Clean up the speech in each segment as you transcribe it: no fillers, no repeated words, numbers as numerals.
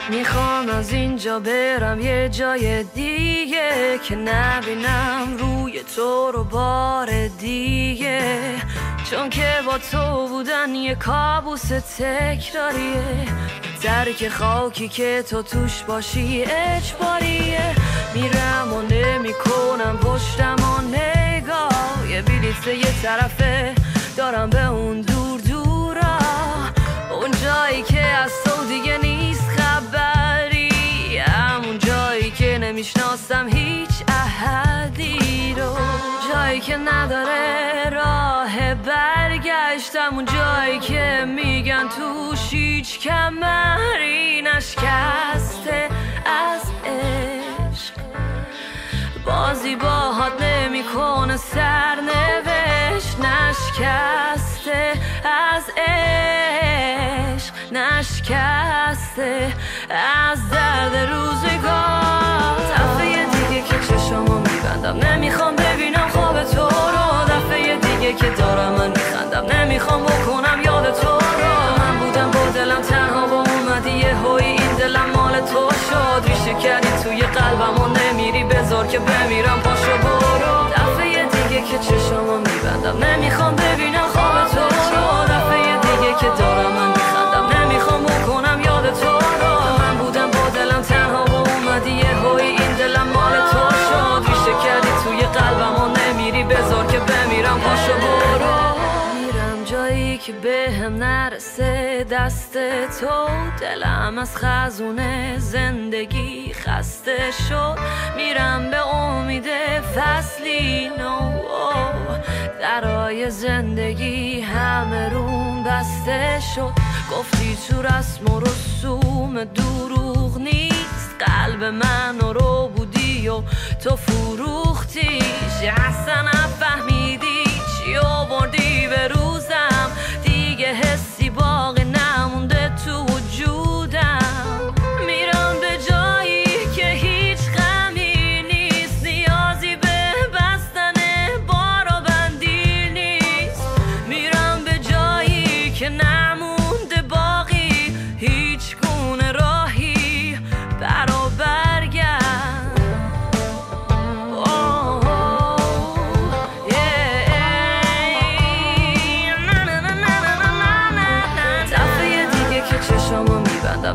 میخوام از اینجا برم یه جای دیگه که نبینم روی تو رو بار دیگه، چون که با تو بودن یه کابوس تکراریه. درک خاکی که تو توش باشی اجباریه. میرم و نمیکنم پشتم و نگاه، یه بلیط یه طرفه دارم به اون دور دورا، اون جایی که از تو دیگه نیست خبری، همون جایی که نمیشناسم هیچ احدی رو، جایی که نداره راه برگشتم، اون جایی که میگن توش هیچ کمری نشکسته از عشق. بازی باهات نمیکنه سرنوشت، نشکسته از عشق، نشکسته از درد روزگار. دفعه دیگه که چشمو میبندم نمیخوام ببینم خواب تو رو، دفعه دیگه که دارم من میخندم نمیخوام بکنم یاد تو رو. من بودم با دلم تنها و اومدی یه هوی این دلم مال تو شد، ریشه کردی توی قلبم و نمیری بذار که بمیرم پاشو برو. دفعه دیگه که چشمو میبندم نمیخوام ببینم خواب تو رو، دفعه دیگه که دارم من میخندم نمیخوام بکنم یاد تو رو. من بودم با دلم تنها و اومدی یه هوی این دلم مال تو شد، ریشه کردی توی قلبم و نمیری بذار که بمیرم پاشو برو. میرم جایی که به هم نرسه دست تو، دلم از خزونه زندگی خسته شد، میرم به امید فصلی نو، درای زندگی همه روم بسته شد. گفتی تو رسم و رسوم دروغ نیست، قلب من رو بودی و تو فروختیش، اصلا نفهمیدی چی آوردی به روزم، دیگه حسی باقی نمونده تو وجودم. میرم به جایی که هیچ غمی نیست، نیازی به بستن بار و بندی نیست، میرم به جایی که نمونده باقی هیچ گونه راهی برا برگرد.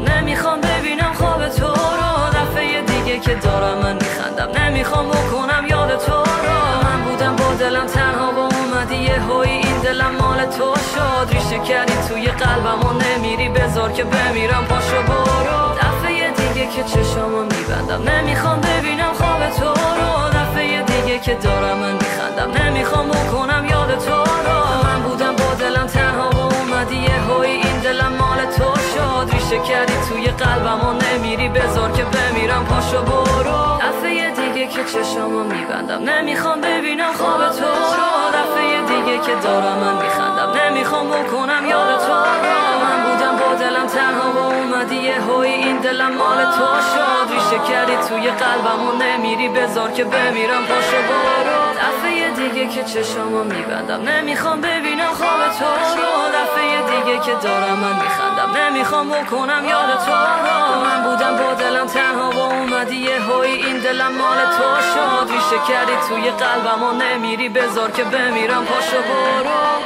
نمیخوام ببینم خواب تو رو، دفعه دیگه که دارم من میخندم نمیخوام بکنم یاد تو رو. من بودم با دلم تنها و اومدی یه هوی این دلم مال تو شد، ریشه کردی توی قلبم و نمیری بذار که بمیرم پاشو برو. دفعه دیگه که چشمو میبندم نمیخوام ببینم خواب تو رو، دفعه دیگه که دارم من میخندم نمیخوام بکنم یاد تو رو. من بودم با دلم تنها و اومدی یه هوی این دلم مال تو شد، ریشه کردی توی قلبم و نمیری بذار که بمیرم پاشو برو. دفعه دیگه که چشمو میبندم نمیخوام ببینم خواب تو رو، دفعه دیگه که دارم من میخندم نمیخوام بکنم یاد تو رو. من بودم با دلم تنها و اومدی یه هوی این دلم مال تو شد، ریشه کردی توی قلبم و نمیری بذار که بمیرم پاشو برو. دفعه دیگه که چشمو میبندم نمیخوام ببینم خواب تو رو، دفعه دیگه که دارم من میخندم نمیخوام بکنم یاد تو رو. من بودم با دلم تنها و اومدی یه هوی این دلم مال تو شد، ریشه کردی توی قلبم و نمیری بذار که بمیرم پاشو برو.